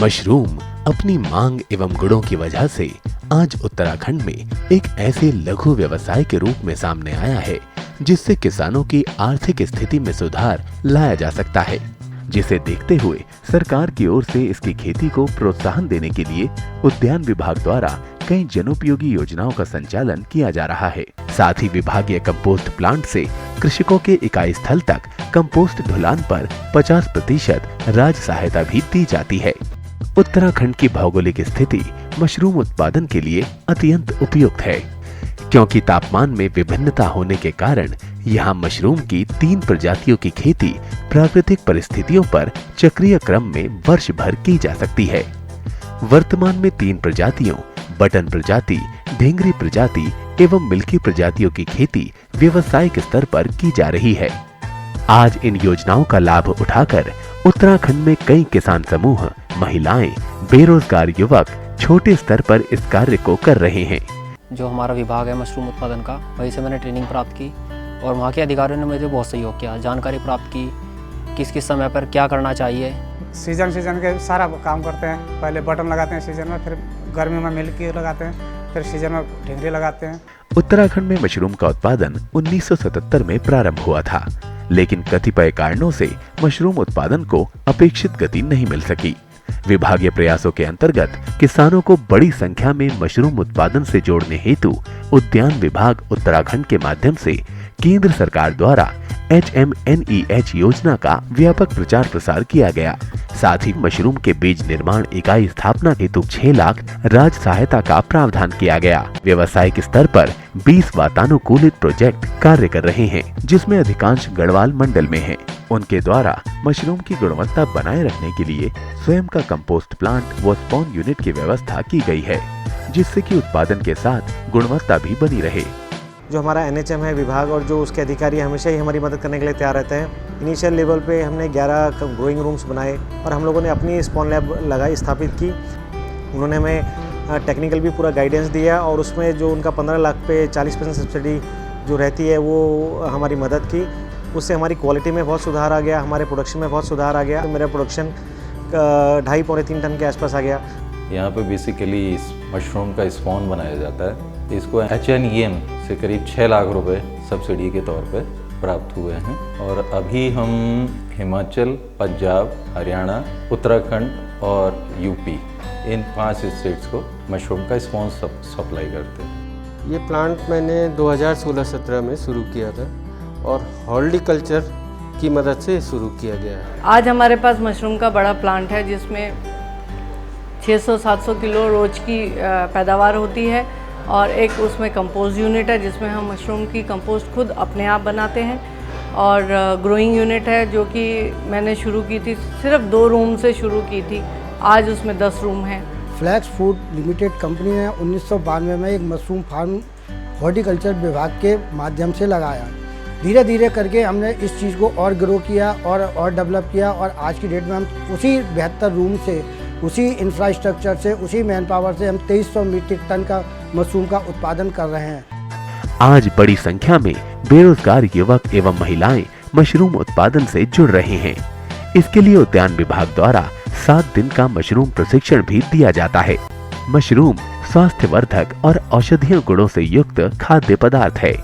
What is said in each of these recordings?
Mushroom अपनी मांग एवं गुणों की वजह से आज उत्तराखंड में एक ऐसे लघु व्यवसाय के रूप में सामने आया है जिससे किसानों की आर्थिक स्थिति में सुधार लाया जा सकता है, जिसे देखते हुए सरकार की ओर से इसकी खेती को प्रोत्साहन देने के लिए उद्यान विभाग द्वारा कई जनोपयोगी योजनाओं का संचालन किया जा रहा है। साथ ही विभागीय कंपोस्ट प्लांट से कृषकों के इकाई स्थल तक कंपोस्ट ढुलान पर 50% राज्य सहायता भी दी जाती है। उत्तराखंड की भौगोलिक स्थिति मशरूम उत्पादन के लिए अत्यंत उपयुक्त है, क्योंकि तापमान में विभिन्नता होने के कारण यहाँ मशरूम की 3 प्रजातियों की खेती प्राकृतिक परिस्थितियों पर चक्रीय क्रम में वर्ष भर की जा सकती है। वर्तमान में 3 प्रजातियों बटन प्रजाति, ढेंगरी प्रजाति एवं मिल्की प्रजातियों की खेती व्यवसायिक स्तर पर की जा रही है। आज इन योजनाओं का लाभ उठाकर उत्तराखंड में कई किसान समूह, महिलाएं, बेरोजगार युवक छोटे स्तर पर इस कार्य को कर रहे हैं। जो हमारा विभाग है मशरूम उत्पादन का, वहीं से मैंने ट्रेनिंग प्राप्त की और वहाँ के अधिकारियों ने मुझे बहुत सहयोग किया, जानकारी प्राप्त की किस किस समय पर क्या करना चाहिए। सीजन के सारा काम करते हैं। पहले बटन लगाते हैं सीजन में, फिर गर्मी में मिल्की लगाते हैं, फिर सीजन में ढेंगरी लगाते हैं। उत्तराखंड में मशरूम का उत्पादन 1977 में प्रारंभ हुआ था, लेकिन कतिपय कारणों से मशरूम उत्पादन को अपेक्षित गति नहीं मिल सकी। विभागीय प्रयासों के अंतर्गत किसानों को बड़ी संख्या में मशरूम उत्पादन से जोड़ने हेतु उद्यान विभाग उत्तराखंड के माध्यम से केंद्र सरकार द्वारा HMNEH योजना का व्यापक प्रचार प्रसार किया गया। साथ ही मशरूम के बीज निर्माण इकाई स्थापना हेतु 6 लाख राज्य सहायता का प्रावधान किया गया। व्यवसायिक स्तर पर 20 वातानुकूलित प्रोजेक्ट कार्य कर रहे हैं, जिसमें अधिकांश गढ़वाल मंडल में हैं। उनके द्वारा मशरूम की गुणवत्ता बनाए रखने के लिए स्वयं का कंपोस्ट प्लांट व स्पॉन यूनिट की व्यवस्था की गई है, जिससे कि उत्पादन के साथ गुणवत्ता भी बनी रहे। जो हमारा NHM है विभाग और जो उसके अधिकारी हमेशा ही हमारी मदद करने के लिए तैयार रहते हैं। इनिशियल लेवल पे हमने 11 ग्रोइंग रूम्स बनाए और हम लोगों ने अपनी स्पॉन लैब लगाई, स्थापित की। उन्होंने हमें टेक्निकल भी पूरा गाइडेंस दिया और उसमें जो उनका 15 लाख पे 40% सब्सिडी जो रहती है वो हमारी मदद की। उससे हमारी क्वालिटी में बहुत सुधार आ गया, हमारे प्रोडक्शन में बहुत सुधार आ गया। मेरा प्रोडक्शन 2.5-3 टन के आसपास आ गया। यहाँ पे बेसिकली मशरूम का स्पॉन बनाया जाता है। इसको HNEM से करीब 6 लाख रुपए सब्सिडी के तौर पे प्राप्त हुए हैं और अभी हम हिमाचल, पंजाब, हरियाणा, उत्तराखंड और UP इन 5 स्टेट्स को मशरूम का स्पॉन सप्लाई करते हैं। ये प्लांट मैंने 2016-17 में शुरू किया था और हॉर्टिकल्चर की मदद से शुरू किया गया है। आज हमारे पास मशरूम का बड़ा प्लांट है जिसमें 600-700 किलो रोज की पैदावार होती है और एक उसमें कंपोस्ट यूनिट है जिसमें हम मशरूम की कंपोस्ट खुद अपने आप बनाते हैं और ग्रोइंग यूनिट है जो कि मैंने शुरू की थी, सिर्फ 2 रूम से शुरू की थी, आज उसमें 10 रूम हैं। फ्लैक्स फूड लिमिटेड कंपनी ने 1992 में एक मशरूम फार्म हॉर्टिकल्चर विभाग के माध्यम से लगाया। धीरे धीरे करके हमने इस चीज़ को और ग्रो किया और डेवलप किया और आज की डेट में हम उसी 72 रूम से, उसी इंफ्रास्ट्रक्चर से, उसी मैन पावर से हम 2300 मीट्रिक टन का मशरूम का उत्पादन कर रहे हैं। आज बड़ी संख्या में बेरोजगार युवक एवं महिलाएं मशरूम उत्पादन से जुड़ रहे हैं। इसके लिए उद्यान विभाग द्वारा 7 दिन का मशरूम प्रशिक्षण भी दिया जाता है। मशरूम स्वास्थ्यवर्धक और औषधीय गुणों से युक्त खाद्य पदार्थ है।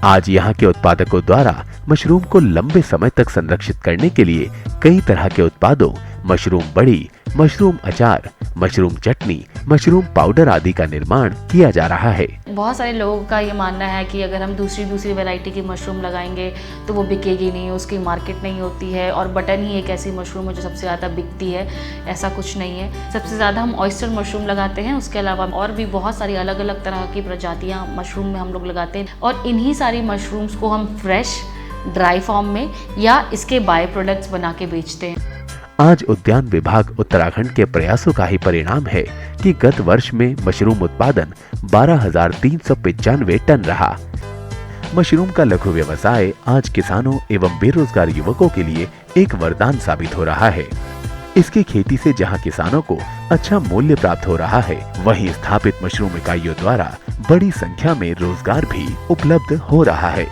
आज यहाँ के उत्पादकों द्वारा मशरूम को लंबे समय तक संरक्षित करने के लिए कई तरह के उत्पादों, मशरूम बड़ी, मशरूम अचार, मशरूम चटनी, मशरूम पाउडर आदि का निर्माण किया जा रहा है। बहुत सारे लोगों का ये मानना है कि अगर हम दूसरी वैरायटी की मशरूम लगाएंगे तो वो बिकेगी नहीं, उसकी मार्केट नहीं होती है और बटन ही एक ऐसी मशरूम है जो सबसे ज़्यादा बिकती है। ऐसा कुछ नहीं है। सबसे ज़्यादा हम ऑयस्टर मशरूम लगाते हैं, उसके अलावा और भी बहुत सारी अलग अलग तरह की प्रजातियाँ मशरूम में हम लोग लगाते हैं और इन्हीं सारी मशरूम्स को हम फ्रेश, ड्राई फॉर्म में या इसके बाय प्रोडक्ट्स बना के बेचते हैं। आज उद्यान विभाग उत्तराखंड के प्रयासों का ही परिणाम है कि गत वर्ष में मशरूम उत्पादन 12,395 टन रहा। मशरूम का लघु व्यवसाय आज किसानों एवं बेरोजगार युवकों के लिए एक वरदान साबित हो रहा है। इसकी खेती से जहां किसानों को अच्छा मूल्य प्राप्त हो रहा है, वहीं स्थापित मशरूम इकाइयों द्वारा बड़ी संख्या में रोजगार भी उपलब्ध हो रहा है।